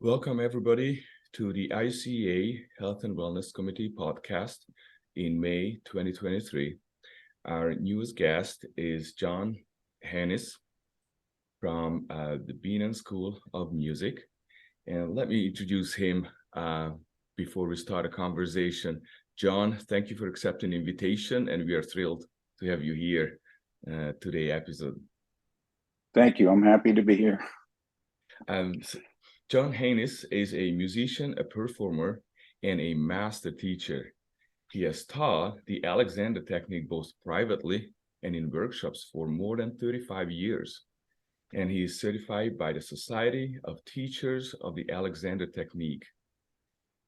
Welcome, everybody, to the ICA Health and Wellness Committee podcast in May 2023. Our newest guest is John Henes from the Bienen School of Music. And let me introduce him before we start a conversation. John, thank you for accepting the invitation, and we are thrilled to have you here today's episode. Thank you. I'm happy to be here. John Henes is a musician, a performer, and a master teacher. He has taught the Alexander technique both privately and in workshops for more than 35 years. And he is certified by the Society of Teachers of the Alexander technique.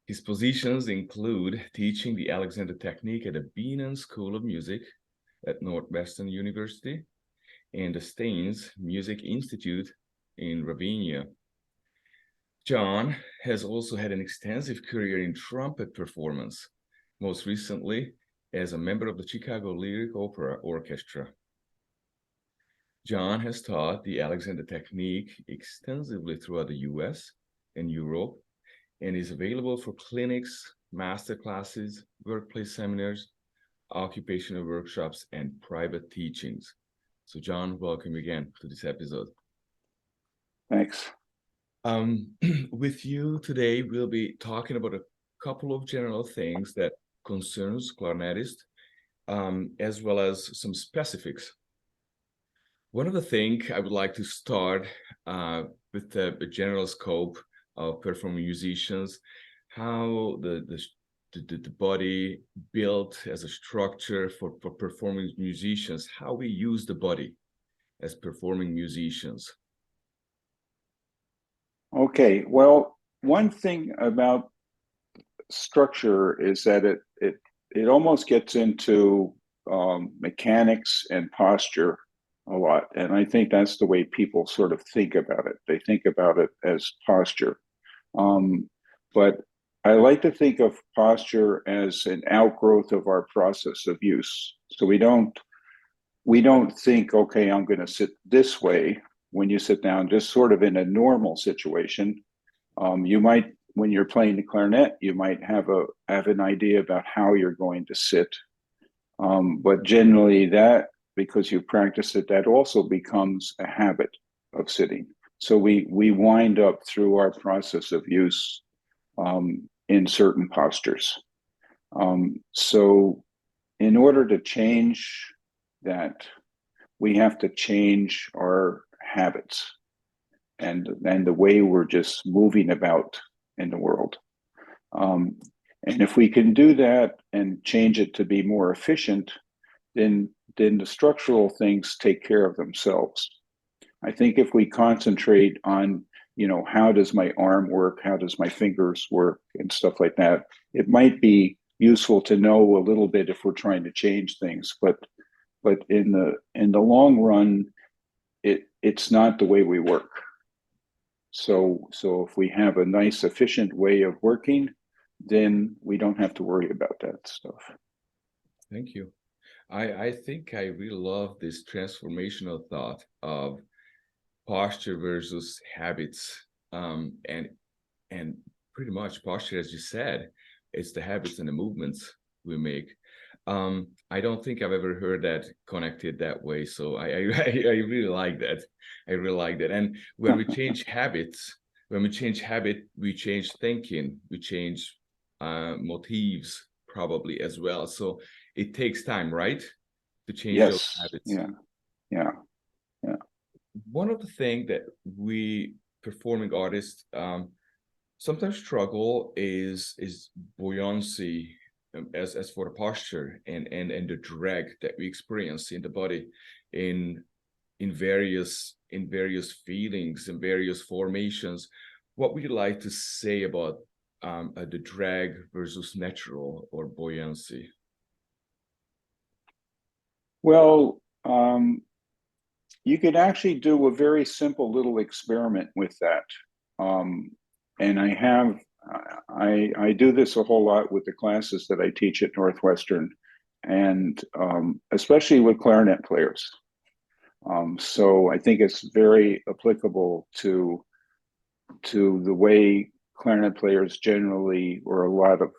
His positions include teaching the Alexander technique at the Bienen School of Music at Northwestern University and the Steans Music Institute in Ravinia. John has also had an extensive career in trumpet performance, most recently as a member of the Chicago Lyric Opera Orchestra. John has taught the Alexander technique extensively throughout the US and Europe and is available for clinics, master classes, workplace seminars, occupational workshops, and private teachings. So John, welcome again to this episode. Thanks. With you today, we'll be talking about a couple of general things that concerns clarinetists, as well as some specifics. One of the things I would like to start with the general scope of performing musicians, how the body built as a structure for performing musicians, how we use the body as performing musicians. Okay, well, one thing about structure is that it almost gets into mechanics and posture a lot. And I think that's the way people sort of think about it. They think about it as posture. But I like to think of posture as an outgrowth of our process of use. So we don't think, okay, I'm going to sit this way. When you sit down, just sort of in a normal situation, you might, when you're playing the clarinet, you might have an idea about how you're going to sit. But generally that, because you practice it, that also becomes a habit of sitting. So we wind up through our process of use in certain postures. So in order to change that, we have to change our habits and the way we're just moving about in the world. And if we can do that and change it to be more efficient, then the structural things take care of themselves. I think if we concentrate on, how does my arm work? How does my fingers work and stuff like that? It might be useful to know a little bit if we're trying to change things, but in the long run, it's not the way we work. So if we have a nice, efficient way of working, then we don't have to worry about that stuff. Thank you. I think I really love this transformational thought of posture versus habits. And pretty much posture, as you said, it's the habits and the movements we make. I don't think I've ever heard that connected that way. So I really like that. I really like that. And when we change habits, we change thinking, we change motifs probably as well. So it takes time, right? To change those habits. Yeah. One of the things that we performing artists sometimes struggle is buoyancy. As for the posture and the drag that we experience in the body in various feelings and various formations. What would you like to say about the drag versus natural or buoyancy? Well, you could actually do a very simple little experiment with that. And I do this a whole lot with the classes that I teach at Northwestern, and especially with clarinet players. So I think it's very applicable to to the way clarinet players generally, or a lot of,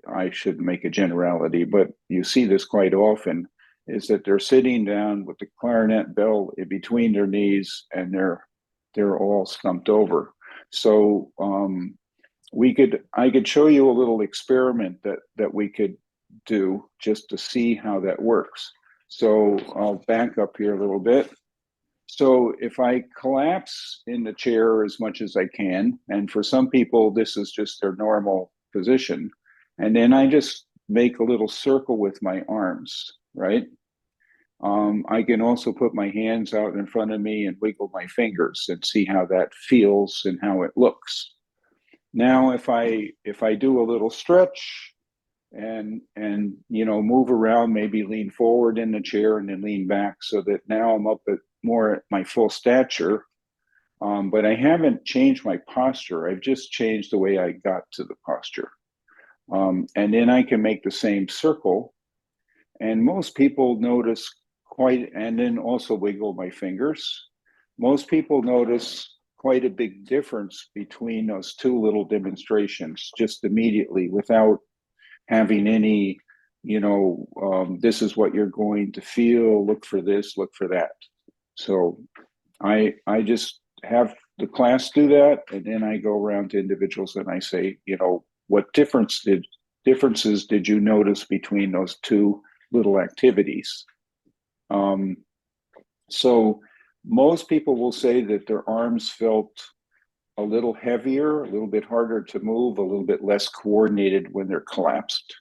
I shouldn't make a generality, but you see this quite often, is that they're sitting down with the clarinet bell in between their knees, and they're all slumped over. So I could show you a little experiment that we could do just to see how that works. So I'll back up here a little bit. So if I collapse in the chair as much as I can, and for some people this is just their normal position, and then I just make a little circle with my arms, right? I can also put my hands out in front of me and wiggle my fingers and see how that feels and how it looks. Now, if I do a little stretch and move around, maybe lean forward in the chair and then lean back, so that now I'm up at more at my full stature, but I haven't changed my posture. I've just changed the way I got to the posture. And then I can make the same circle, and most people notice and then also wiggle my fingers. Most people notice quite a big difference between those two little demonstrations just immediately, without having any, this is what you're going to feel, look for this, look for that. So I just have the class do that, and then I go around to individuals and I say, what differences did you notice between those two little activities? So most people will say that their arms felt a little heavier, a little bit harder to move, a little bit less coordinated when they're collapsed.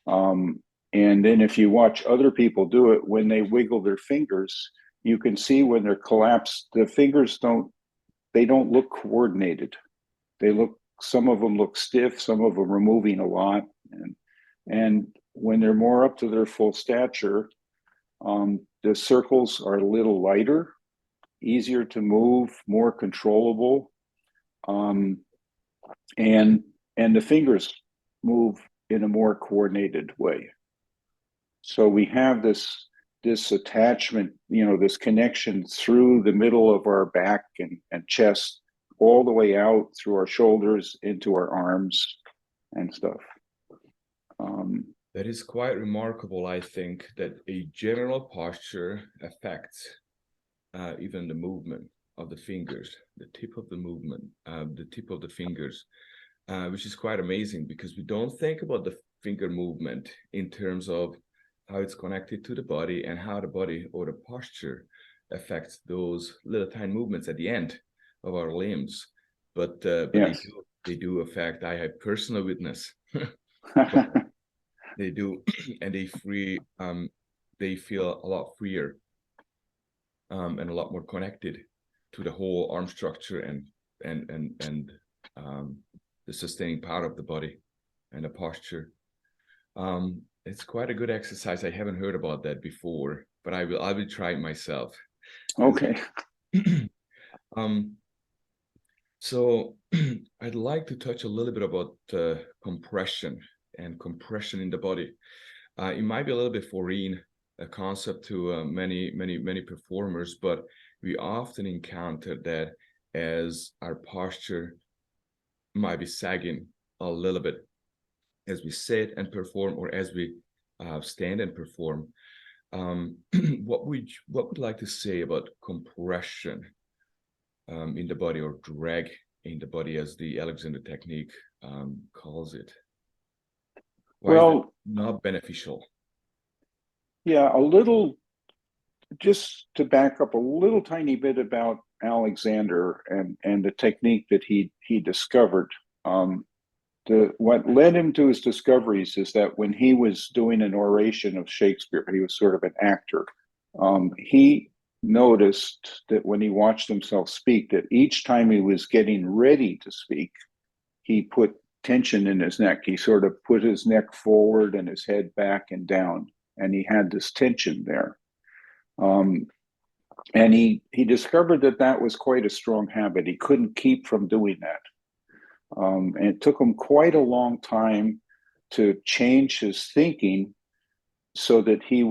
And then if you watch other people do it, when they wiggle their fingers, you can see when they're collapsed, the fingers don't look coordinated. Some of them look stiff, some of them are moving a lot. And when they're more up to their full stature, the circles are a little lighter, easier to move, more controllable, and the fingers move in a more coordinated way. So we have this attachment, this connection through the middle of our back and chest, all the way out through our shoulders into our arms and stuff. That is quite remarkable, I think, that a general posture affects even the movement of the fingers, the tip of the fingers, which is quite amazing, because we don't think about the finger movement in terms of how it's connected to the body and how the body or the posture affects those little tiny movements at the end of our limbs. But yes, they do affect. I have personal witness. They do, and they feel a lot freer and a lot more connected to the whole arm structure and the sustaining power of the body and the posture. It's quite a good exercise. I haven't heard about that before, but I will try it myself. Okay. So I'd like to touch a little bit about compression in the body. It might be a little bit foreign a concept to many performers, but we often encounter that as our posture might be sagging a little bit as we sit and perform, or as we stand and perform. What would you like to say about compression in the body, or drag in the body, as the Alexander technique calls it? Why is it not beneficial? Yeah, just to back up a little tiny bit about Alexander and the technique that he discovered. What led him to his discoveries is that when he was doing an oration of Shakespeare, he was sort of an actor. He noticed that when he watched himself speak, that each time he was getting ready to speak, he put tension in his neck. He sort of put his neck forward and his head back and down, and he had this tension there. And he discovered that was quite a strong habit. He couldn't keep from doing that. And it took him quite a long time to change his thinking, so that he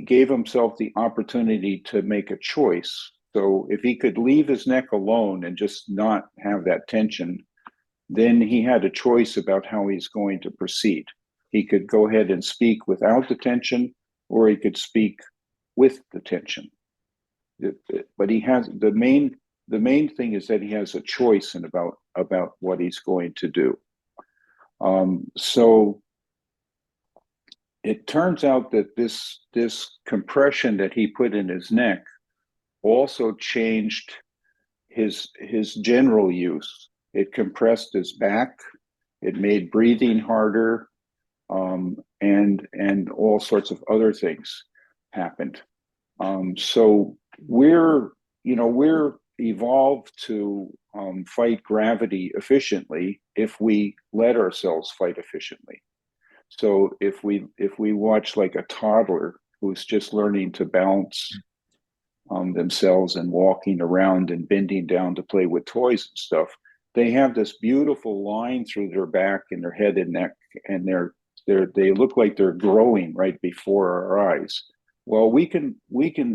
gave himself the opportunity to make a choice. So if he could leave his neck alone and just not have that tension, then he had a choice about how he's going to proceed. He could go ahead and speak without the tension, or he could speak with the tension. But he has the main thing is that he has a choice in about what he's going to do. So it turns out that this compression that he put in his neck also changed his general use. It compressed his back. It made breathing harder, and all sorts of other things happened. So we're evolved to fight gravity efficiently if we let ourselves fight efficiently. So if we watch like a toddler who's just learning to balance themselves and walking around and bending down to play with toys and stuff, they have this beautiful line through their back and their head and neck, and they look like they're growing right before our eyes. Well, we can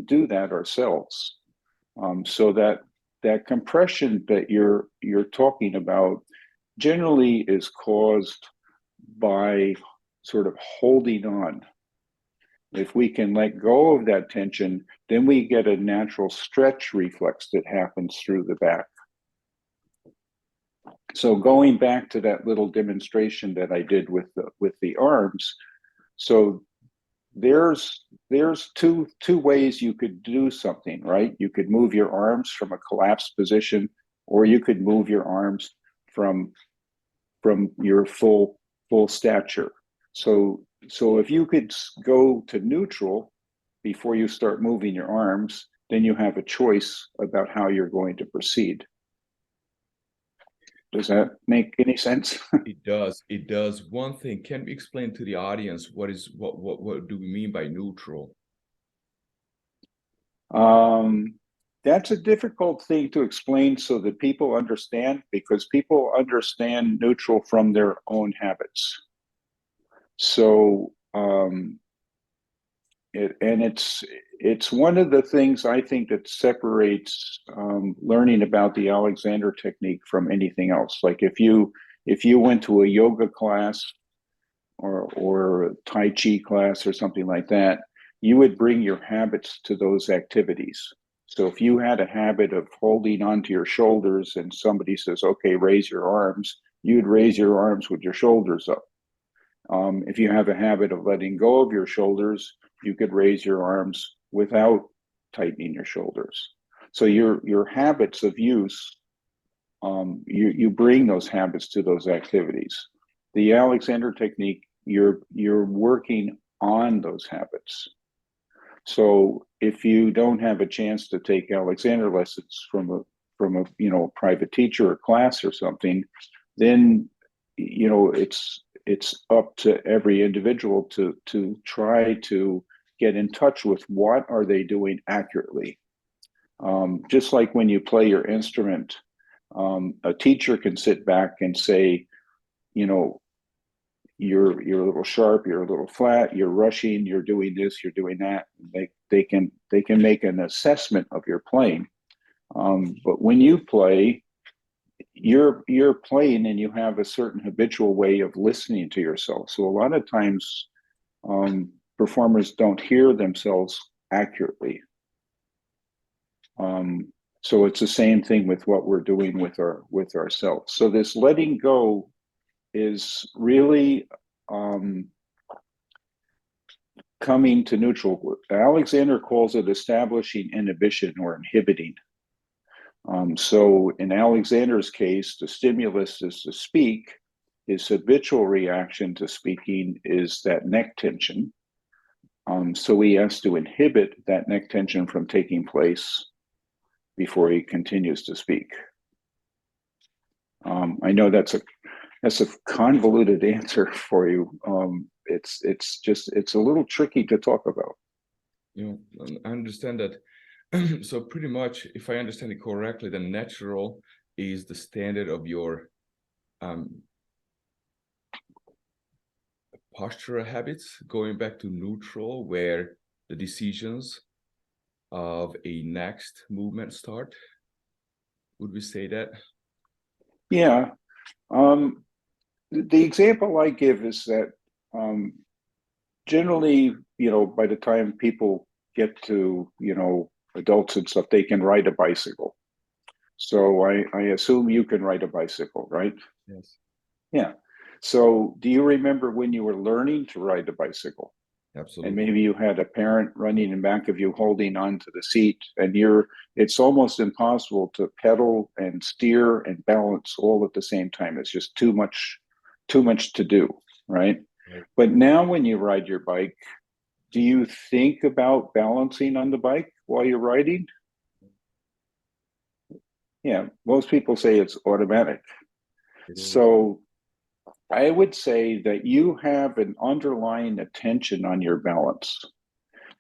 do that ourselves. So that compression that you're talking about generally is caused by sort of holding on. If we can let go of that tension, then we get a natural stretch reflex that happens through the back. So going back to that little demonstration that I did with the arms, so there's two ways you could do something, right? You could move your arms from a collapsed position, or you could move your arms from your full stature. So if you could go to neutral before you start moving your arms, then you have a choice about how you're going to proceed. Does that make any sense? It does. It does. One thing, can we explain to the audience what do we mean by neutral? That's a difficult thing to explain so that people understand, because people understand neutral from their own habits. So it's one of the things I think that separates learning about the Alexander technique from anything else. Like if you went to a yoga class or a Tai Chi class or something like that, you would bring your habits to those activities. So if you had a habit of holding onto your shoulders and somebody says, okay, raise your arms, you'd raise your arms with your shoulders up. If you have a habit of letting go of your shoulders, you could raise your arms without tightening your shoulders. So your habits of use, you bring those habits to those activities. The Alexander technique, you're working on those habits. So if you don't have a chance to take Alexander lessons from a private teacher or class or something, then it's up to every individual to try to get in touch with what are they doing accurately. Just like when you play your instrument, a teacher can sit back and say, you're a little sharp, you're a little flat, you're rushing, you're doing this, you're doing that. They can make an assessment of your playing. But when you play, you're playing and you have a certain habitual way of listening to yourself. So a lot of times performers don't hear themselves accurately. So it's the same thing with what we're doing with ourselves. So this letting go is really coming to neutral. Alexander calls it establishing inhibition or inhibiting. So in Alexander's case, the stimulus is to speak. His habitual reaction to speaking is that neck tension. So he has to inhibit that neck tension from taking place before he continues to speak. I know that's a convoluted answer for you. It's a little tricky to talk about. I understand that. So pretty much, if I understand it correctly, the natural is the standard of your postural habits, going back to neutral, where the decisions of a next movement start. Would we say that? Yeah. The example I give is that generally, by the time people get to, adults and stuff, they can ride a bicycle. So I assume you can ride a bicycle, right? Yes. Yeah. So do you remember when you were learning to ride a bicycle? And Absolutely. maybe you had a parent running in back of you holding onto the seat, and it's almost impossible to pedal and steer and balance all at the same time. It's just too much to do, right? Right. But now when you ride your bike, do you think about balancing on the bike while you're riding? Yeah, most people say it's automatic. It is. So I would say that you have an underlying attention on your balance.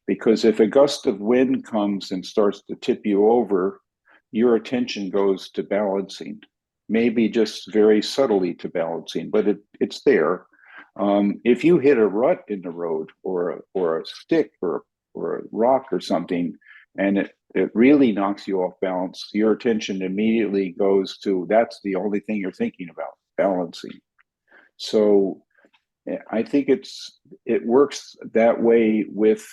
Because if a gust of wind comes and starts to tip you over, your attention goes to balancing, maybe just very subtly to balancing, but it's there. If you hit a rut in the road or a stick or a rock or something, and it really knocks you off balance, your attention immediately goes to that's the only thing you're thinking about, balancing. So I think it works that way with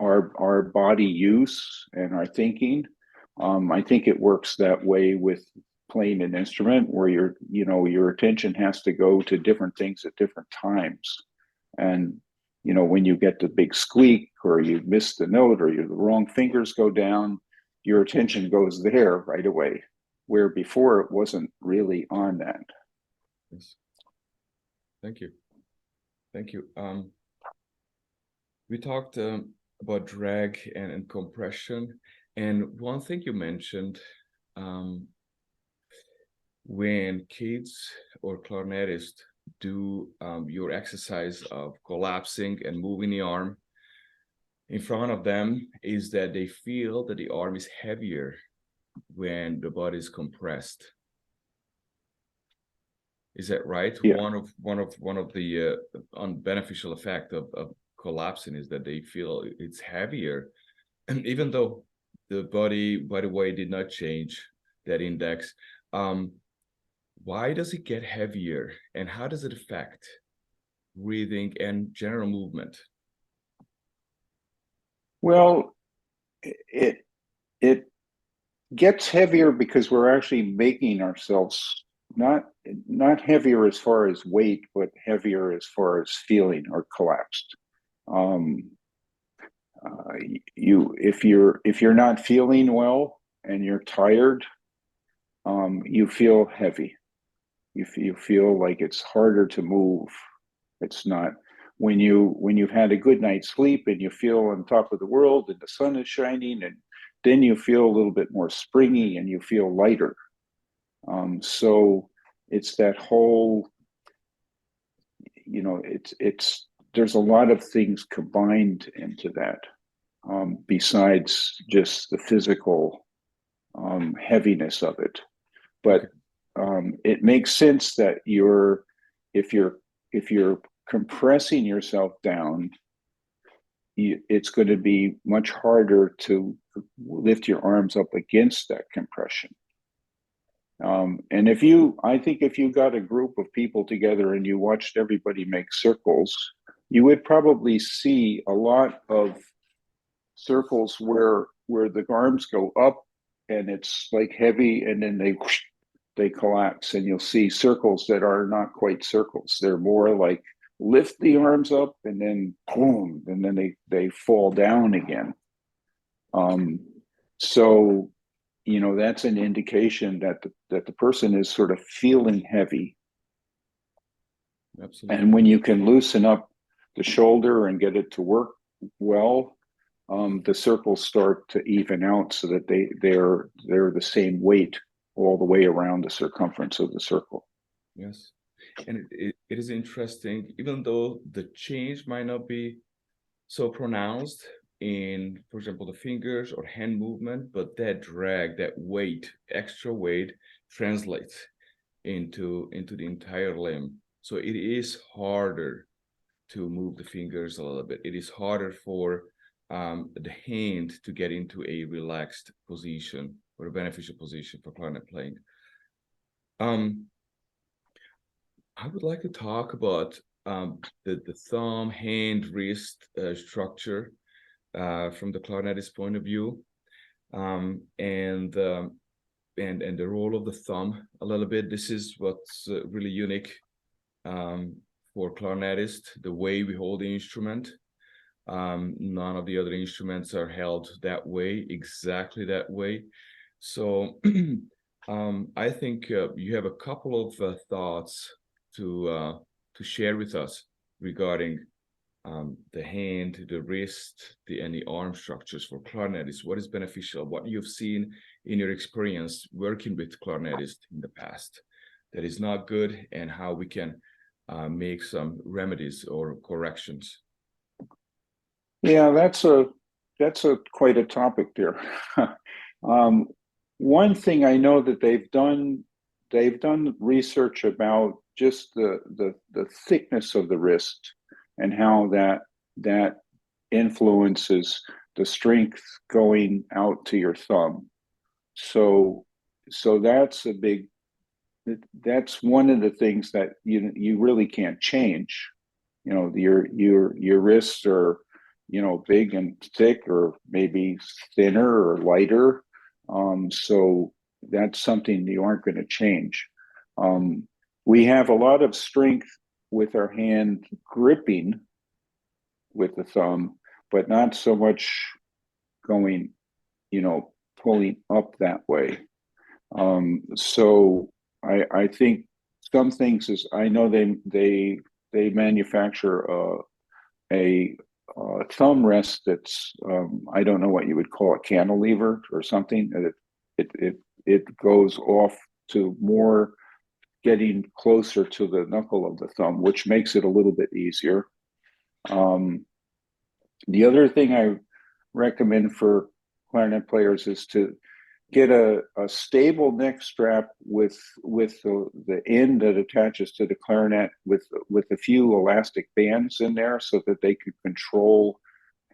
our body use and our thinking. I think it works that way with playing an instrument where your attention has to go to different things at different times. And when you get the big squeak or you miss the note or the wrong fingers go down, your attention goes there right away, where before it wasn't really on that. Yes. Thank you. Thank you. We talked about drag and compression. And one thing you mentioned, when kids or clarinetists do your exercise of collapsing and moving the arm in front of them, is that they feel that the arm is heavier when the body is compressed. Is that right? Yeah. One of the unbeneficial effect of collapsing is that they feel it's heavier, and even though the body, by the way, did not change that index. Why does it get heavier, and how does it affect breathing and general movement? Well, it it gets heavier because we're actually making ourselves not heavier as far as weight, but heavier as far as feeling or collapsed. Um, if you're not feeling well and you're tired, you feel heavy. You feel like it's harder to move. It's not when you've had a good night's sleep and you feel on top of the world and the sun is shining, and then you feel a little bit more springy and you feel lighter. So it's that whole, it's there's a lot of things combined into that, besides just the physical heaviness of it. But it makes sense that if you're compressing yourself down, it's going to be much harder to lift your arms up against that compression. And I think if you got a group of people together and you watched everybody make circles, you would probably see a lot of circles where the arms go up and it's like heavy, and then they collapse, and you'll see circles that are not quite circles. They're more like lift the arms up and then boom, and then they fall down again. So that's an indication that the person is sort of feeling heavy. Absolutely. And when you can loosen up the shoulder and get it to work well, the circles start to even out so that they're the same weight all the way around the circumference of the circle. Yes. And it is interesting, even though the change might not be so pronounced in, for example, the fingers or hand movement, but that drag, that weight, extra weight, translates into the entire limb. So it is harder to move the fingers a little bit. It is harder for the hand to get into a relaxed position or a beneficial position for clarinet playing. I would like to talk about the thumb, hand, wrist structure from the clarinetist point of view, and the role of the thumb a little bit. This is what's really unique for clarinetist, the way we hold the instrument. None of the other instruments are held that way, exactly that way. So I think you have a couple of thoughts to share with us regarding the hand, the wrist, and the arm structures for clarinetists. What is beneficial? What you've seen in your experience working with clarinetists in the past that is not good, and how we can make some remedies or corrections. Yeah, that's a quite a topic there. One thing I know that they've done research about just the thickness of the wrist and how that influences the strength going out to your thumb. So that's one of the things that you really can't change. You know, your wrists are, big and thick, or maybe thinner or lighter. So that's something you aren't going to change. We have a lot of strength with our hand gripping with the thumb, but not so much going, pulling up that way. So I think some things is, I know they manufacture a thumb rest that's I don't know what you would call a cantilever or something. It goes off to more getting closer to the knuckle of the thumb, which makes it a little bit easier. The other thing I recommend for clarinet players is to get a stable neck strap with the end that attaches to the clarinet with a few elastic bands in there, so that they could control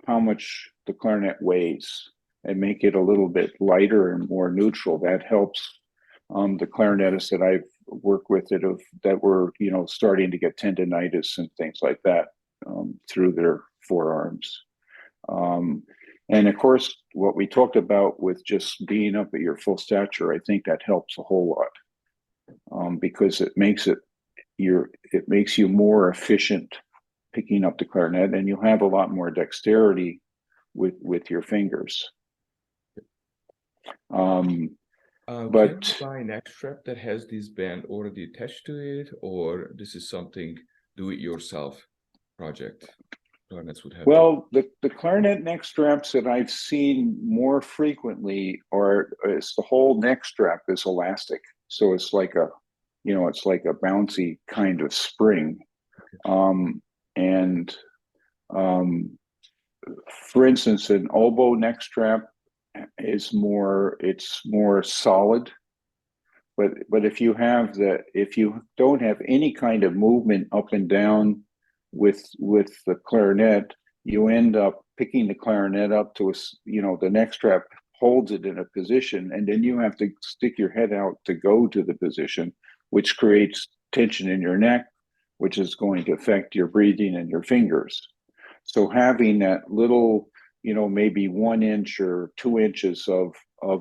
how much the clarinet weighs and make it a little bit lighter and more neutral. That helps the clarinetists that I've worked with that were starting to get tendonitis and things like that through their forearms. And of course, what we talked about with just being up at your full stature, I think that helps a whole lot, because it makes you more efficient picking up the clarinet, and you'll have a lot more dexterity with your fingers. Can But you buy an neck strap that has this band already attached to it, or this is something do-it-yourself project? Clarinets would have. Well, the clarinet neck straps that I've seen more frequently is the whole neck strap is elastic, so it's like a bouncy kind of spring. And for instance, an oboe neck strap is more solid. But if you don't have any kind of movement up and down with the clarinet, you end up picking the clarinet up to the neck strap holds it in a position, and then you have to stick your head out to go to the position, which creates tension in your neck, which is going to affect your breathing and your fingers. So having that little, maybe 1 inch or 2 inches of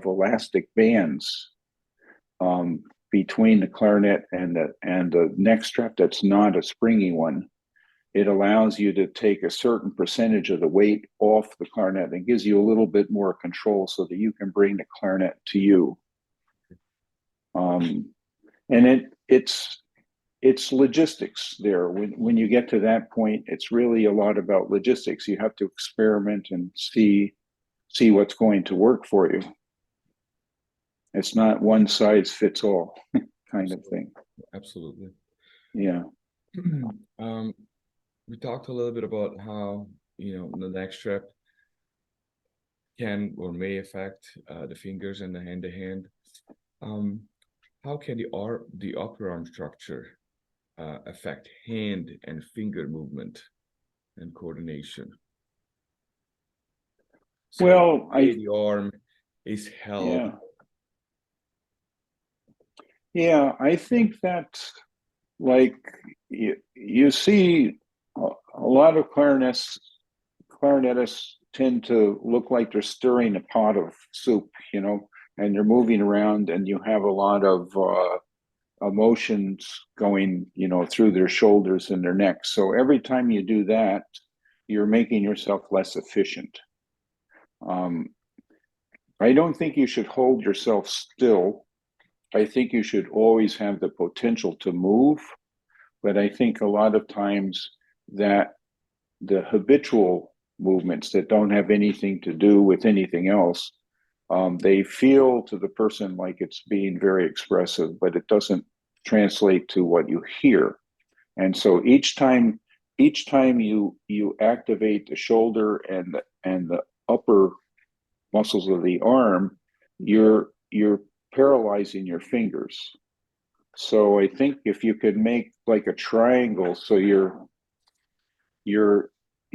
elastic bands between the clarinet and the neck strap that's not a springy one, it allows you to take a certain percentage of the weight off the clarinet and gives you a little bit more control so that you can bring the clarinet to you. And it's logistics there. When you get to that point, it's really a lot about logistics. You have to experiment and see what's going to work for you. It's not one size fits all kind of thing. Absolutely. Yeah. We talked a little bit about how the neck strap can or may affect the fingers and the hand. How can the upper arm structure affect hand and finger movement and coordination? So Well, the arm is held. Yeah, I think that, like, you see a lot of clarinetists tend to look like they're stirring a pot of soup, and they're moving around, and you have a lot of emotions going, through their shoulders and their necks. So every time you do that, you're making yourself less efficient. I don't think you should hold yourself still. I think you should always have the potential to move, but I think a lot of times that the habitual movements that don't have anything to do with anything else, they feel to the person like it's being very expressive, but it doesn't translate to what you hear. And so each time you activate the shoulder and the upper muscles of the arm, you're paralyzing your fingers. So I think if you could make like a triangle, so your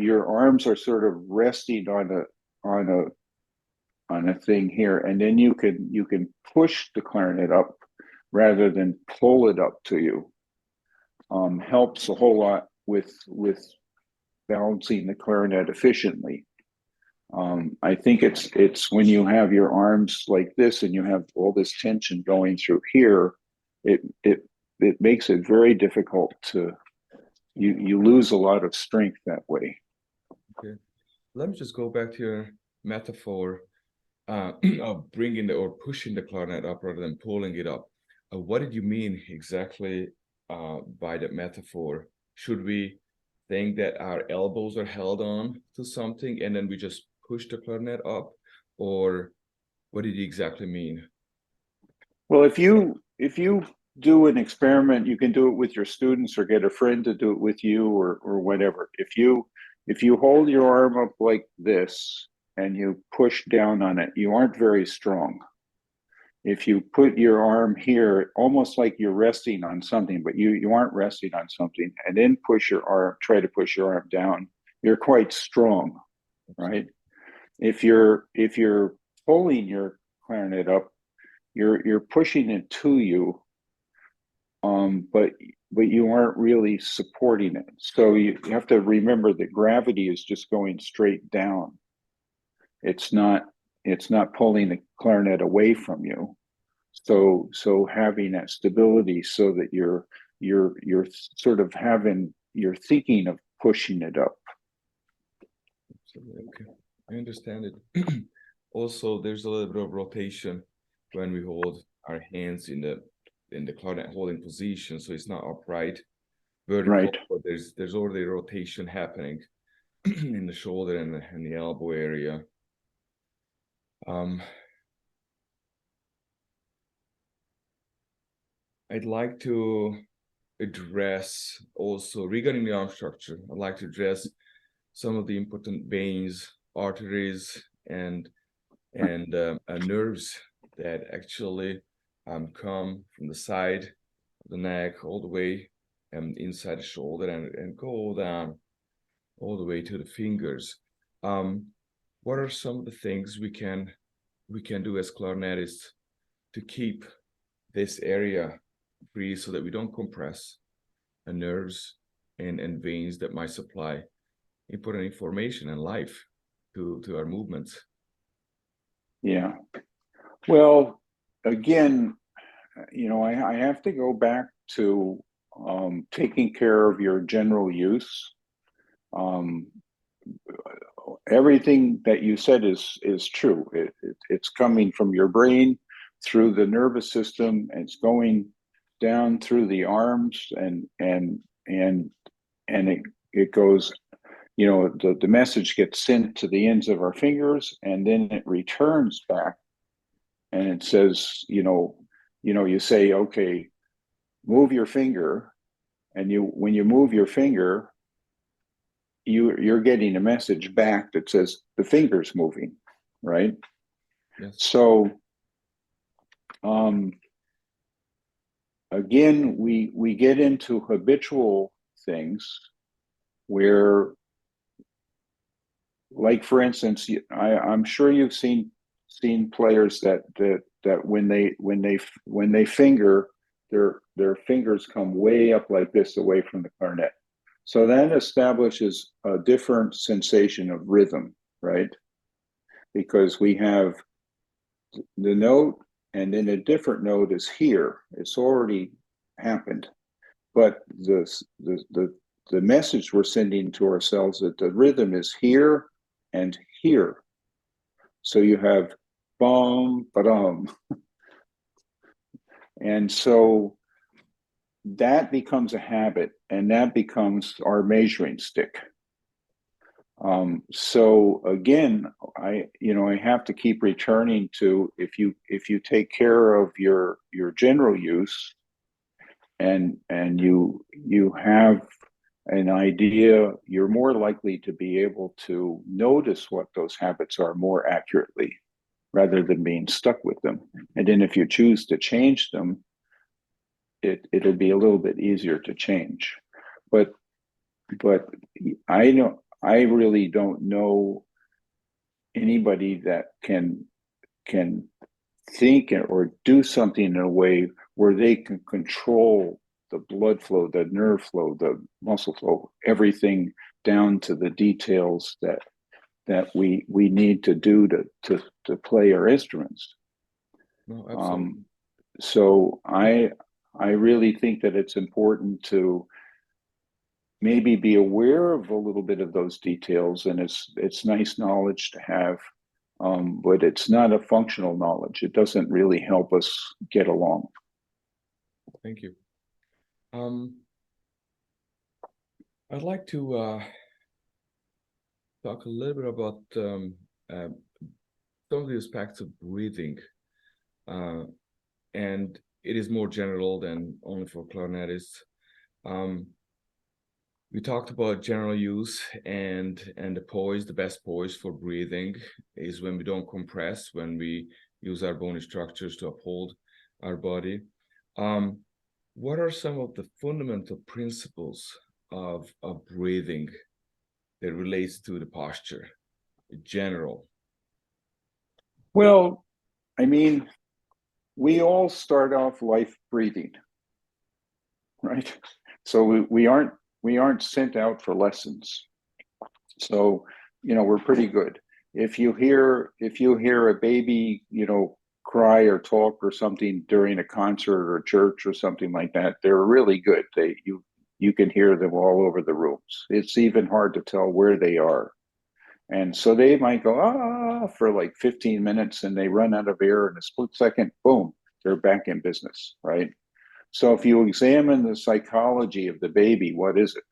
arms are sort of resting on a thing here, and then you can push the clarinet up rather than pull it up to you. Helps a whole lot with balancing the clarinet efficiently. I think it's when you have your arms like this and you have all this tension going through here, it makes it very difficult to you lose a lot of strength that way. Okay, let me just go back to your metaphor of bringing or pushing the clarinet up rather than pulling it up. What did you mean exactly by that metaphor? Should we think that our elbows are held on to something and then we just push the clarinet up, or what did you exactly mean? Well, if you do an experiment, you can do it with your students or get a friend to do it with you or whatever. If you hold your arm up like this and you push down on it, you aren't very strong. If you put your arm here, almost like you're resting on something, but you aren't resting on something, and then try to push your arm down, you're quite strong, right? If you're pulling your clarinet up, you're pushing it to you, but you aren't really supporting it. So you have to remember that gravity is just going straight down. It's not pulling the clarinet away from you. So having that stability so that you're sort of you're thinking of pushing it up. Okay, I understand it. Also, there's a little bit of rotation when we hold our hands in the clarinet holding position, so it's not upright, vertical, Right. but there's already rotation happening in the shoulder and the elbow area. I'd like to address also regarding the arm structure. I'd like to address some of the important veins, arteries, and nerves that actually come from the side of the neck all the way inside the shoulder and go down all the way to the fingers. What are some of the things we can do as clarinetists to keep this area free so that we don't compress the nerves and veins that might supply important information and life to our movements? Yeah. Well, again, I have to go back to taking care of your general use. Everything that you said is true. It's coming from your brain through the nervous system, and it's going down through the arms, and it goes. The message gets sent to the ends of our fingers, and then it returns back, and it says, you say, okay, move your finger, and when you move your finger, you're getting a message back that says the finger's moving, right? Yes. So again, we get into habitual things where like for instance, I'm sure you've seen players that when they finger, their fingers come way up like this away from the clarinet. So that establishes a different sensation of rhythm, right? Because we have the note, and then a different note is here. It's already happened, but the message we're sending to ourselves that the rhythm is here and here. So you have bum, ba-dum. And so that becomes a habit, and that becomes our measuring stick. So again, I have to keep returning to, if you take care of your general use, and you have an idea, you're more likely to be able to notice what those habits are more accurately, rather than being stuck with them. And then if you choose to change them, it'll be a little bit easier to change. But I really don't know anybody that can think or do something in a way where they can control the blood flow, the nerve flow, the muscle flow, everything down to the details that we need to do to play our instruments. No, absolutely. So I really think that it's important to maybe be aware of a little bit of those details, and it's nice knowledge to have, but it's not a functional knowledge. It doesn't really help us get along. Thank you. I'd like to talk a little bit about some of the aspects of breathing, and it is more general than only for clarinetists. We talked about general use, and the poise, the best poise for breathing is when we don't compress, when we use our bony structures to uphold our body. What are some of the fundamental principles of breathing that relates to the posture in general? Well, I mean, we all start off life breathing, right? So we aren't sent out for lessons. So, we're pretty good. If you hear a baby, cry or talk or something during a concert or church or something like that, they're really good. You can hear them all over the rooms. It's even hard to tell where they are. And so they might go for like 15 minutes, and they run out of air in a split second, boom, they're back in business, right? So if you examine the psychology of the baby, what is it?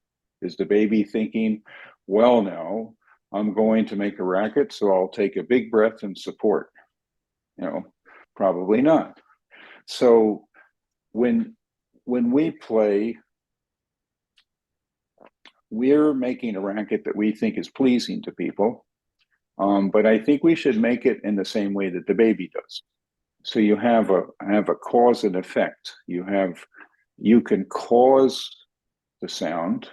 Is the baby thinking, well, now I'm going to make a racket, so I'll take a big breath and support? Probably not. So when we play, we're making a racket that we think is pleasing to people, but I think we should make it in the same way that the baby does. So you have a cause and effect. You can cause the sound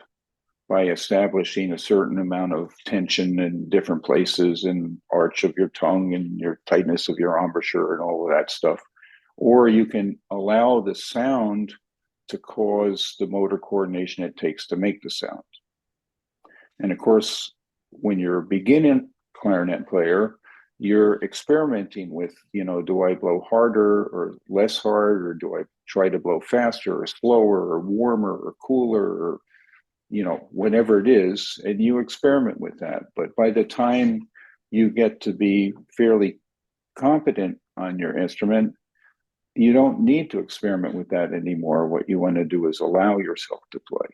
by establishing a certain amount of tension in different places, and arch of your tongue and your tightness of your embouchure and all of that stuff. Or you can allow the sound to cause the motor coordination it takes to make the sound. And of course, when you're a beginning clarinet player, you're experimenting with, do I blow harder or less hard, or do I try to blow faster or slower or warmer or cooler, or, whatever it is, and you experiment with that. But by the time you get to be fairly competent on your instrument, you don't need to experiment with that anymore. What you want to do is allow yourself to play.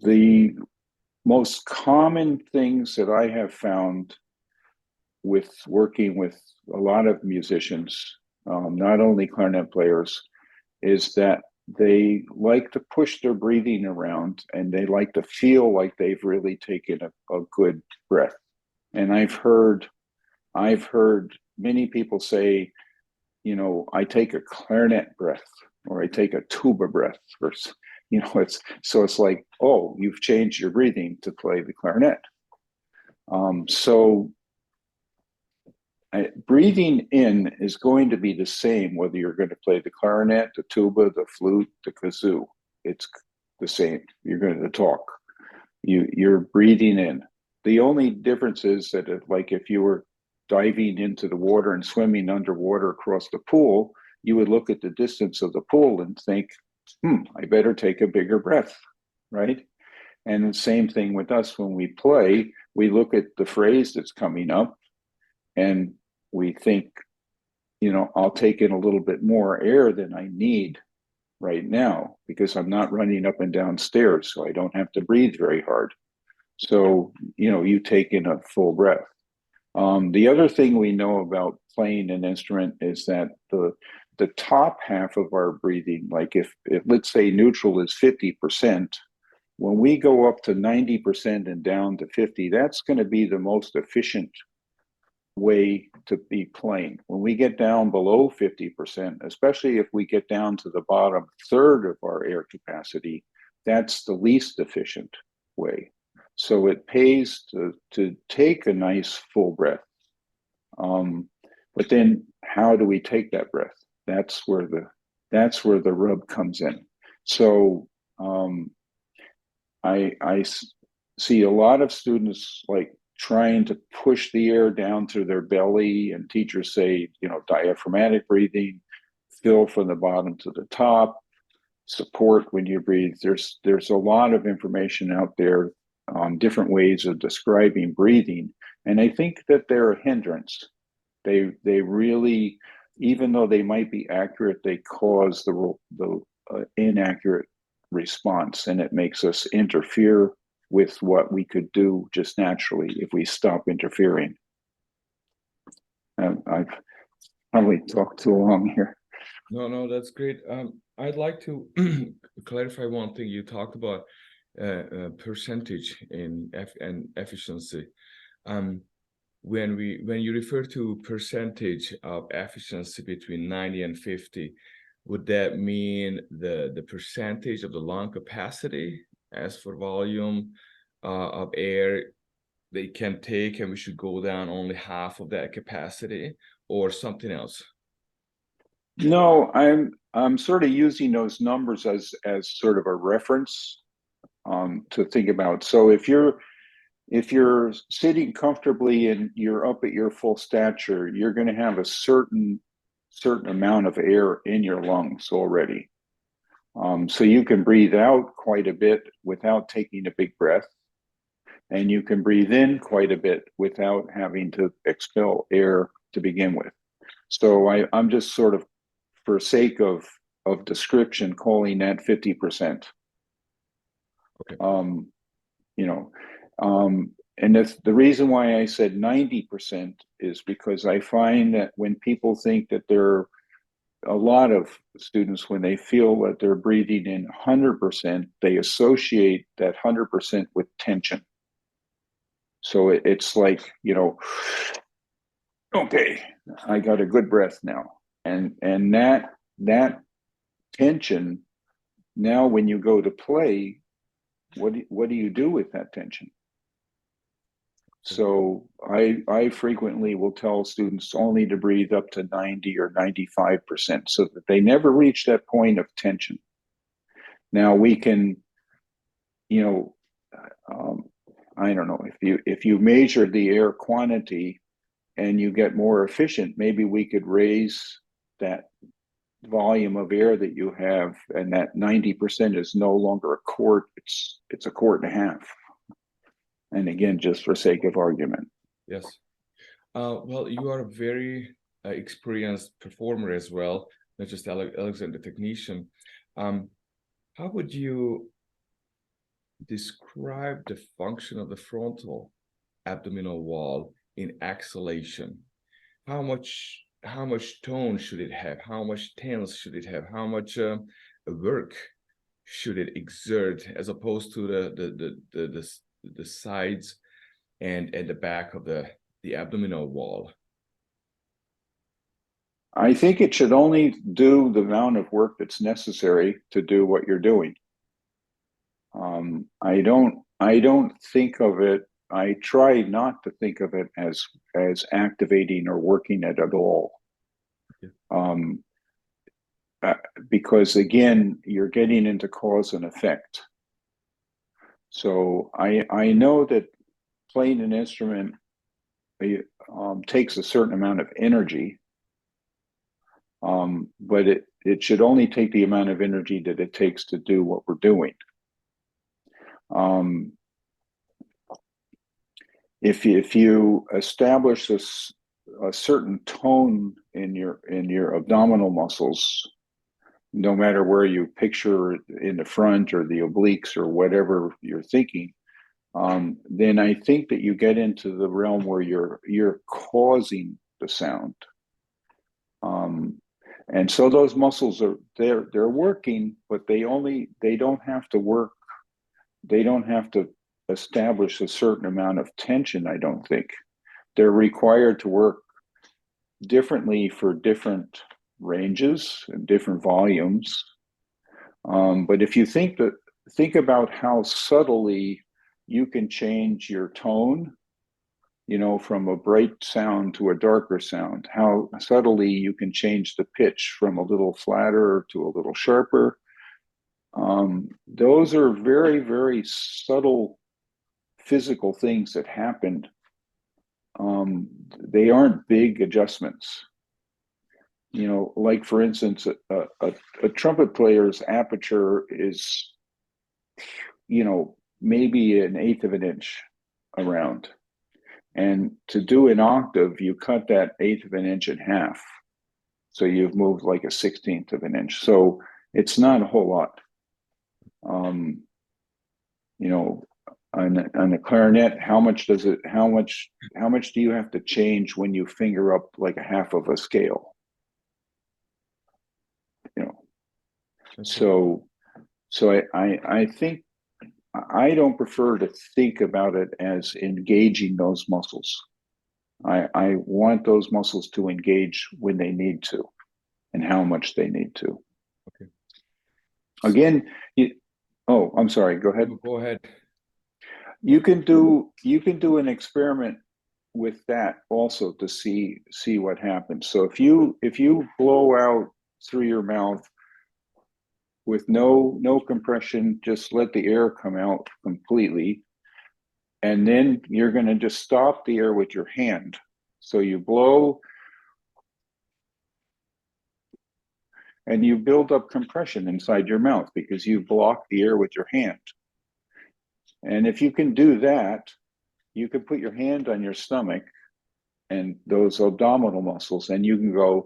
The most common things that I have found with working with a lot of musicians, not only clarinet players, is that they like to push their breathing around, and they like to feel like they've really taken a good breath. And I've heard many people say, I take a clarinet breath, or I take a tuba breath, or It's like, oh, you've changed your breathing to play the clarinet. So breathing in is going to be the same whether you're going to play the clarinet, the tuba, the flute, the kazoo. It's the same. You're going to talk. You're breathing in. The only difference is that like if you were diving into the water and swimming underwater across the pool, you would look at the distance of the pool and think, I better take a bigger breath, right? And the same thing with us when we play, we look at the phrase that's coming up and we think, I'll take in a little bit more air than I need right now because I'm not running up and down stairs, so I don't have to breathe very hard. So, you take in a full breath. The other thing we know about playing an instrument is that the top half of our breathing, like if let's say neutral is 50%, when we go up to 90% and down to 50, that's going to be the most efficient way to be playing. When we get down below 50%, especially if we get down to the bottom third of our air capacity, that's the least efficient way. So it pays to take a nice full breath. But then how do we take that breath? That's where the rub comes in. So I see a lot of students like trying to push the air down through their belly, and teachers say, diaphragmatic breathing, fill from the bottom to the top, support when you breathe. There's a lot of information out there on different ways of describing breathing, and I think that they're a hindrance. They really, even though they might be accurate, they cause the inaccurate response, and it makes us interfere with what we could do just naturally if we stop interfering. I've probably talked too long here. No, that's great. I'd like to clarify one thing. You talked about percentage and efficiency. When you refer to percentage of efficiency between 90 and 50, would that mean the percentage of the lung capacity as for volume of air they can take, and we should go down only half of that capacity, or something else? No, I'm sort of using those numbers as sort of a reference to think about. So if you're sitting comfortably and you're up at your full stature, you're going to have a certain amount of air in your lungs already. So you can breathe out quite a bit without taking a big breath, and you can breathe in quite a bit without having to expel air to begin with. So I'm just sort of, for sake of description, calling that 50%. Okay. And the reason why I said 90% is because I find that when people think that they're, a lot of students, when they feel that they're breathing in 100%, they associate that 100% with tension. So it's like, okay, I got a good breath now. And that tension, now when you go to play, what do you do with that tension? So I frequently will tell students only to breathe up to 90 or 95% so that they never reach that point of tension. Now we can, I don't know, if you measure the air quantity and you get more efficient, maybe we could raise that volume of air that you have, and that 90% is no longer a quart, it's a quart and a half. And again, just for sake of argument. Yes. Well, you are a very experienced performer as well, not just Alexander technician. How would you describe the function of the frontal abdominal wall in exhalation? How much tone should it have? How much tense should it have? How much work should it exert, as opposed to the sides and the back of the abdominal wall? I think it should only do the amount of work that's necessary to do what you're doing. I don't think of it. I try not to think of it as activating or working it at all. Okay. Um, because again, you're getting into cause and effect. So I know that playing an instrument takes a certain amount of energy, but it should only take the amount of energy that it takes to do what we're doing. If you establish a certain tone in your abdominal muscles, no matter where you picture in the front or the obliques or whatever you're thinking, then I think that you get into the realm where you're causing the sound. And so those muscles they're working, but they don't have to work. They don't have to establish a certain amount of tension, I don't think. They're required to work differently for different ranges and different volumes. But if you think about how subtly you can change your tone, from a bright sound to a darker sound, how subtly you can change the pitch from a little flatter to a little sharper. Those are very, very subtle physical things that happen. They aren't big adjustments. Like for instance, a trumpet player's aperture is, maybe an eighth of an inch around. And to do an octave, you cut that eighth of an inch in half. So you've moved like a 16th of an inch. So it's not a whole lot. On a clarinet, how much do you have to change when you finger up like a half of a scale? So I think I don't prefer to think about it as engaging those muscles. I want those muscles to engage when they need to and how much they need to. Okay. Again, I'm sorry, go ahead. Go ahead. You can do an experiment with that also to see what happens. So if you blow out through your mouth with no compression, just let the air come out completely. And then you're going to just stop the air with your hand. So you blow and you build up compression inside your mouth because you block the air with your hand. And if you can do that, you can put your hand on your stomach and those abdominal muscles, and you can go,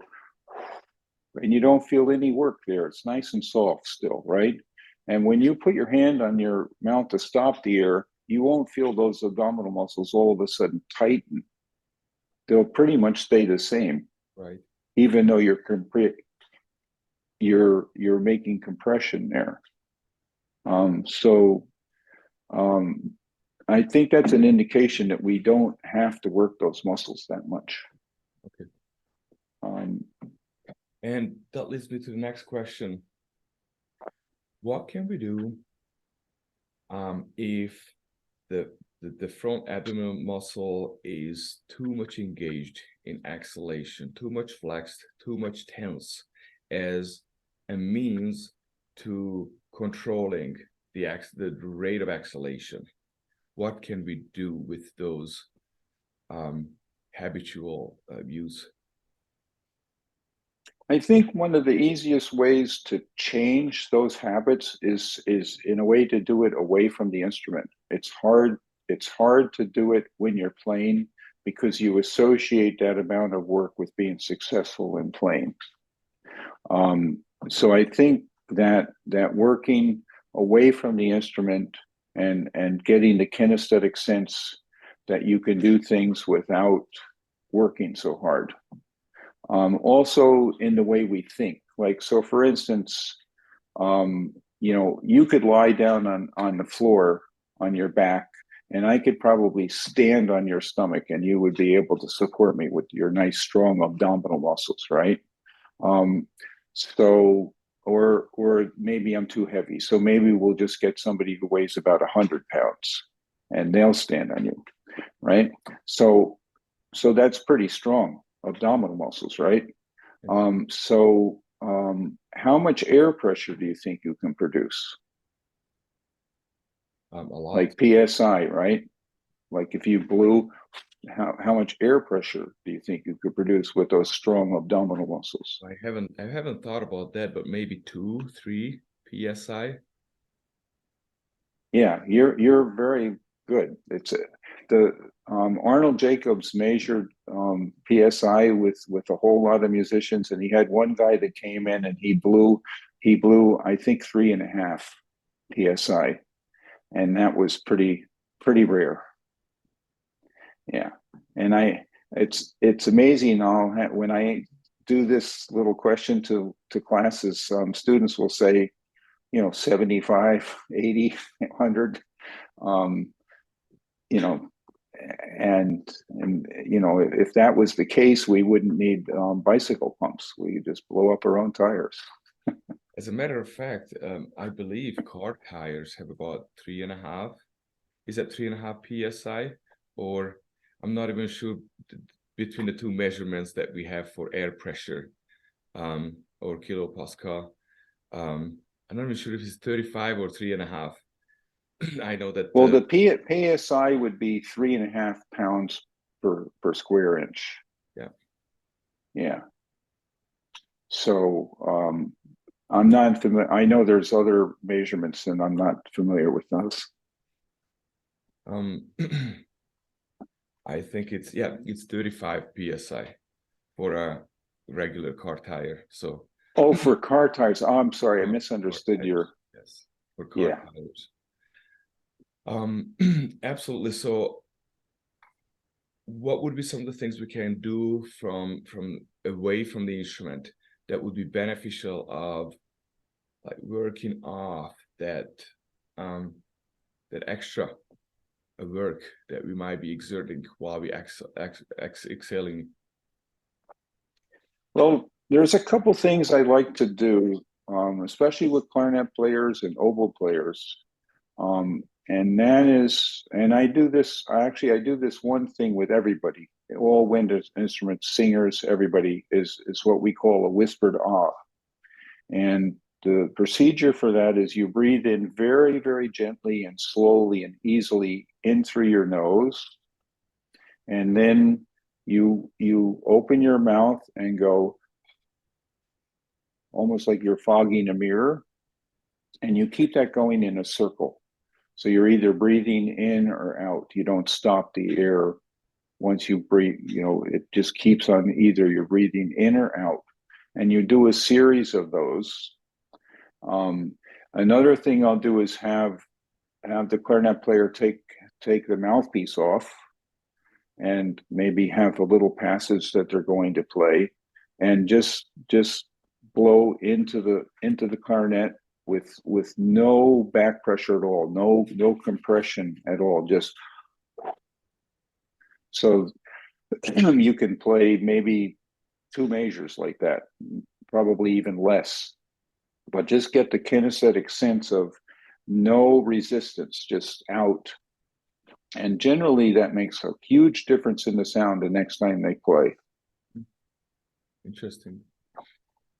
and you don't feel any work there. It's nice and soft still, right? And when you put your hand on your mouth to stop the air, you won't feel those abdominal muscles all of a sudden tighten. They'll pretty much stay the same, right? Even though you're making compression there. I think that's an indication that we don't have to work those muscles that much. Okay. And that leads me to the next question. What can we do if the front abdominal muscle is too much engaged in exhalation, too much flexed, too much tense, as a means to controlling the rate of exhalation? What can we do with those habitual use? I think one of the easiest ways to change those habits is in a way to do it away from the instrument. It's hard to do it when you're playing because you associate that amount of work with being successful in playing. So I think that working away from the instrument and getting the kinesthetic sense that you can do things without working so hard. Also in the way we think, like, so for instance, you could lie down on the floor on your back and I could probably stand on your stomach and you would be able to support me with your nice strong abdominal muscles, right? So or maybe I'm too heavy. So maybe we'll just get somebody who weighs about 100 pounds and they'll stand on you, right? So that's pretty strong abdominal muscles, right? How much air pressure do you think you can produce? A lot. Like PSI, right? Like if you blew, how much air pressure do you think you could produce with those strong abdominal muscles? I haven't thought about that, but maybe 2, 3 psi. Yeah, you're very good. The Arnold Jacobs measured PSI with a whole lot of musicians, and he had one guy that came in and he blew I think 3.5 PSI, and that was pretty rare. Yeah, and it's amazing. When I do this little question to classes, students will say, 75, 80, 100, you know, and if that was the case, we wouldn't need bicycle pumps. We could just blow up our own tires. As a matter of fact, I believe car tires have about 3.5. Is that 3.5 psi? Or I'm not even sure between the two measurements that we have for air pressure or kilopascal. I'm not even sure if it's 35 or 3.5. I know that. Well, the PSI would be 3.5 pounds per square inch. Yeah. Yeah. So I'm not familiar. I know there's other measurements, and I'm not familiar with those. I think it's 35 psi for a regular car tire. So. Oh, for car tires. Oh, I'm sorry, I misunderstood your. Yes, for car Yeah. tires. Absolutely. So what would be some of the things we can do from away from the instrument that would be beneficial of like working off that that extra work that we might be exerting while we exhaling? Well, there's a couple things I like to do, especially with clarinet players and oboe players. And that is, and I do this one thing with everybody, all wind instruments, singers, everybody is what we call a whispered ah. And the procedure for that is you breathe in very, very gently and slowly and easily in through your nose. And then you open your mouth and go almost like you're fogging a mirror. And you keep that going in a circle. So you're either breathing in or out. You don't stop the air once you breathe. It just keeps on either you're breathing in or out. And you do a series of those. Another thing I'll do is have the clarinet player take the mouthpiece off and maybe have a little passage that they're going to play and just blow into the clarinet with no back pressure at all, no compression at all, just so you can play maybe 2 measures like that, probably even less, but just get the kinesthetic sense of no resistance, just out. And generally that makes a huge difference in the sound the next time they play. Interesting.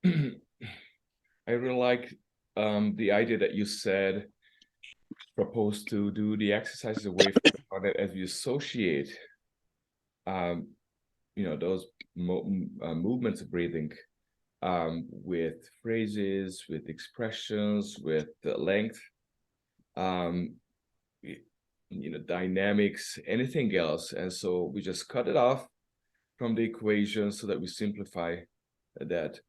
I really like the idea that you said proposed to do the exercises away from it as we associate those movements of breathing with phrases, with expressions, with the length, dynamics, anything else. And so we just cut it off from the equation so that we simplify that.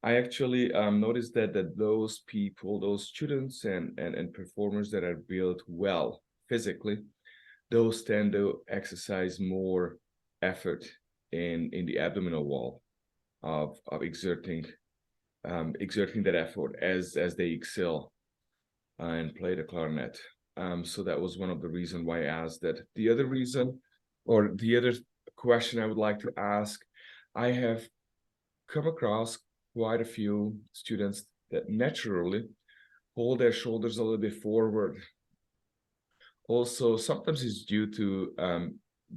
I actually noticed that those people, those students and performers that are built well physically, those tend to exercise more effort in the abdominal wall of exerting that effort as they excel and play the clarinet. So that was one of the reasons why I asked that. The other reason, or the other question I would like to ask, I have come across quite a few students that naturally hold their shoulders a little bit forward. Also, sometimes it's due to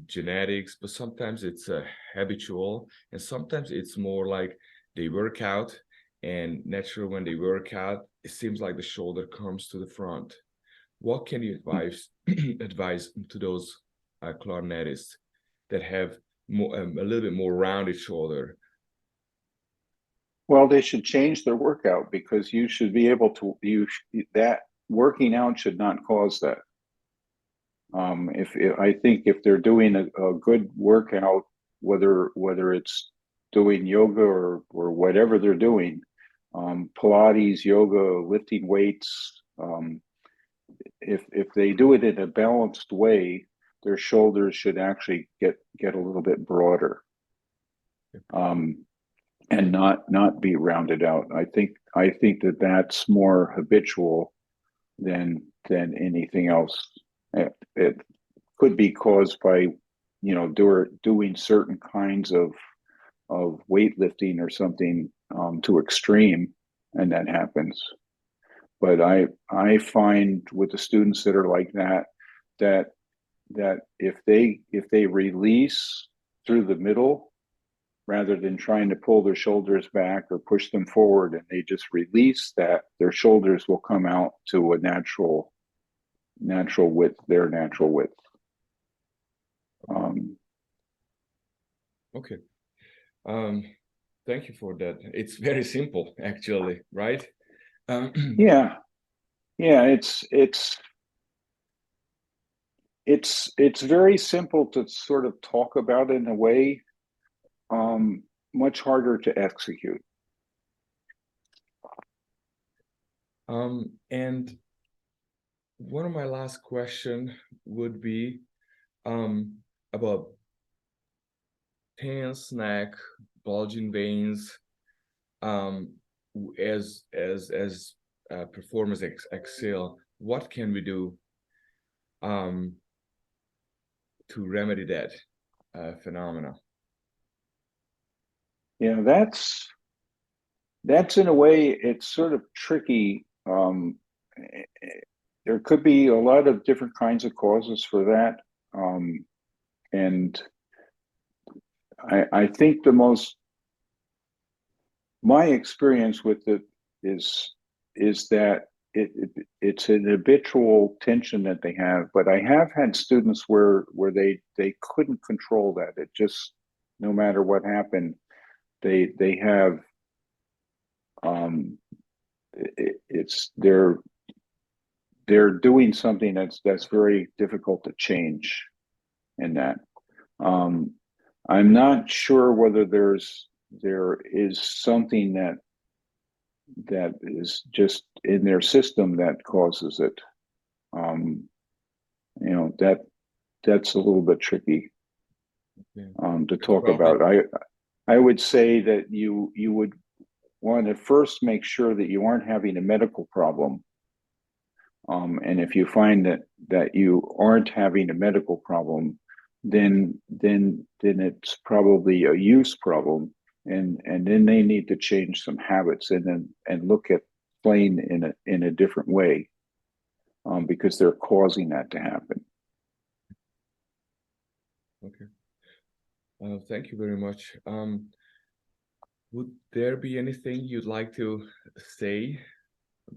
genetics, but sometimes it's habitual, and sometimes it's more like they work out, and naturally when they work out, it seems like the shoulder comes to the front. What can you advise to those clarinetists that have more, a little bit more rounded shoulder? Well, they should change their workout, because you should be able to, that working out should not cause that. If I think if they're doing a good workout, whether it's doing yoga or whatever they're doing, Pilates, yoga, lifting weights, if they do it in a balanced way, their shoulders should actually get a little bit broader, and not be rounded out. I think that that's more habitual than anything else. It could be caused by, doing certain kinds of weightlifting or something to extreme, and that happens. But I find with the students that are like that if they release through the middle, rather than trying to pull their shoulders back or push them forward, and they just release that, their shoulders will come out to a natural width, their natural width. Okay. Thank you for that. It's very simple, actually, right? Yeah. It's very simple to sort of talk about in a way, much harder to execute. And one of my last question would be about tense neck, bulging veins, as performers excel. What can we do to remedy that phenomena? Yeah, that's in a way, it's sort of tricky. There could be a lot of different kinds of causes for that, and I think my experience with it is that it's an habitual tension that they have. But I have had students where they couldn't control that. It just, no matter what happened, they have they're doing something that's very difficult to change in that. I'm not sure whether there is something that is just in their system that causes it. That's a little bit tricky to talk about. I would say that you would want to first make sure that you aren't having a medical problem. And if you find that you aren't having a medical problem, then it's probably a use problem, and then they need to change some habits, and look at playing in a different way, because they're causing that to happen. Okay. Thank you very much. Would there be anything you'd like to say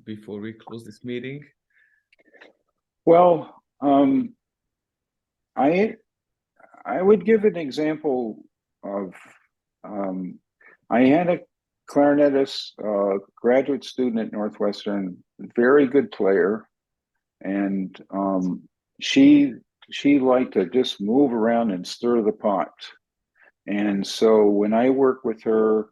before we close this meeting? Well, I would give an example of, I had a clarinetist, graduate student at Northwestern, very good player, and she liked to just move around and stir the pot. And so when I work with her,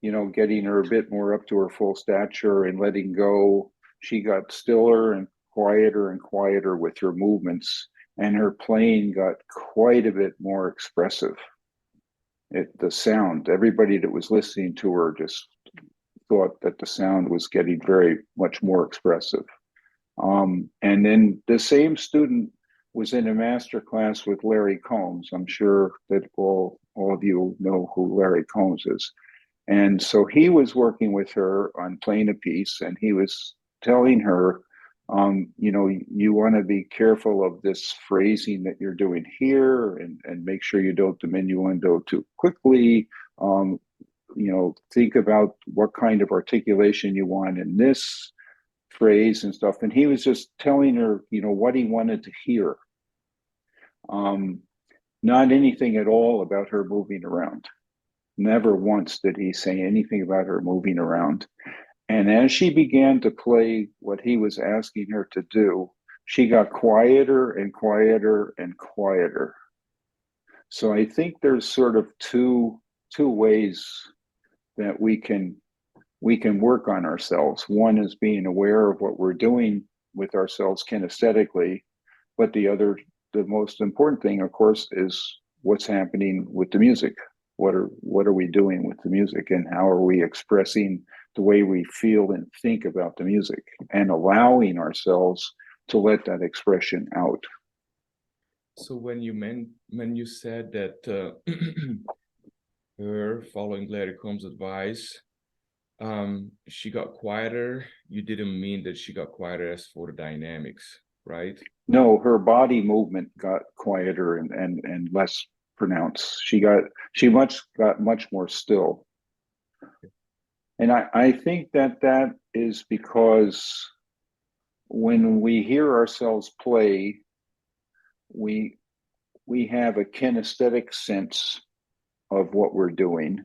getting her a bit more up to her full stature and letting go, she got stiller and quieter with her movements, and her playing got quite a bit more expressive. The sound, everybody that was listening to her just thought that the sound was getting very much more expressive. And then the same student was in a master class with Larry Combs. I'm sure that all of you know who Larry Combs is. And so he was working with her on playing a piece, and he was telling her, you want to be careful of this phrasing that you're doing here, and make sure you don't diminuendo too quickly. Think about what kind of articulation you want in this phrase and stuff. And he was just telling her, what he wanted to hear. Not anything at all about her moving around. Never once did he say anything about her moving around. And as she began to play what he was asking her to do, she got quieter and quieter and quieter. So I think there's sort of two ways that we can work on ourselves. One is being aware of what we're doing with ourselves kinesthetically, but the most important thing, of course, is what's happening with the music. What are we doing with the music, and how are we expressing the way we feel and think about the music, and allowing ourselves to let that expression out. So when you said that her following Larry Combs' advice, she got quieter, you didn't mean that she got quieter as for the dynamics, right? No, her body movement got quieter and less pronounced. She got much more still. And I think that is because when we hear ourselves play, we have a kinesthetic sense of what we're doing.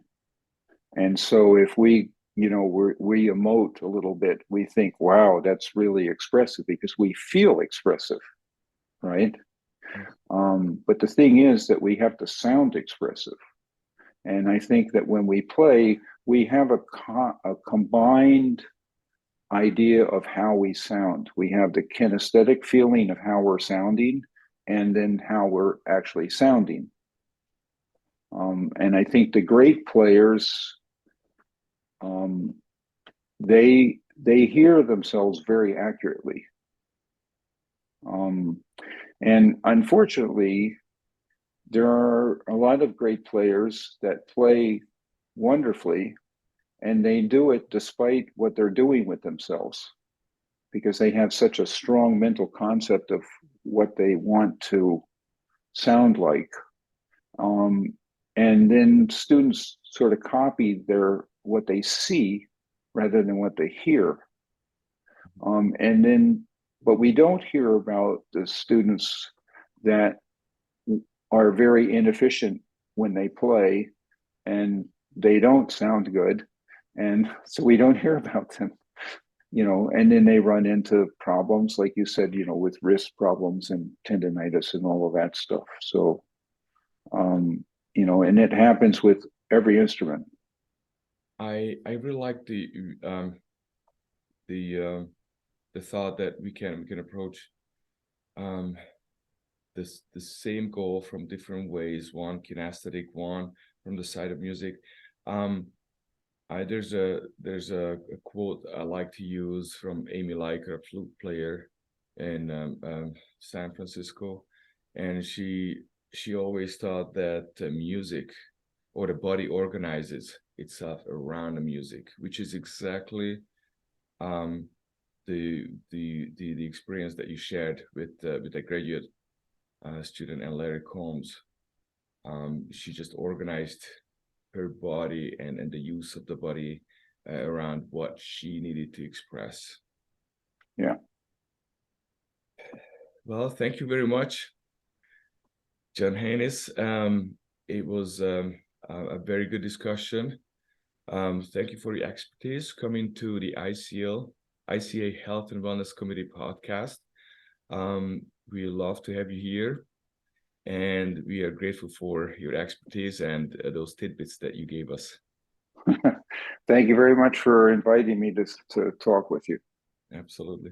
And so if we emote a little bit, we think, wow, that's really expressive, because we feel expressive, right? But the thing is that we have to sound expressive. And I think that when we play, we have a combined idea of how we sound. We have the kinesthetic feeling of how we're sounding, and then how we're actually sounding. And I think the great players, they hear themselves very accurately. And unfortunately, there are a lot of great players that play wonderfully, and they do it despite what they're doing with themselves, because they have such a strong mental concept of what they want to sound like. And then students sort of copy what they see rather than what they hear. But we don't hear about the students that are very inefficient when they play, and they don't sound good, and so we don't hear about them. And then they run into problems, like you said, with wrist problems and tendonitis and all of that stuff. So, and it happens with every instrument. I really like the thought that we can approach the same goal from different ways. One kinesthetic, one from the side of music. There's a quote I like to use from Amy Liker, a flute player in San Francisco, and she always thought that music, or the body, organizes itself around the music, which is exactly the experience that you shared with the graduate student and Larry Combs. She just organized her body and the use of the body around what she needed to express. Yeah. Well, thank you very much, John Henes. It was a very good discussion. Thank you for your expertise coming to the ICA Health and Wellness Committee podcast. We love to have you here, and we are grateful for your expertise and those tidbits that you gave us. Thank you very much for inviting me to talk with you. Absolutely.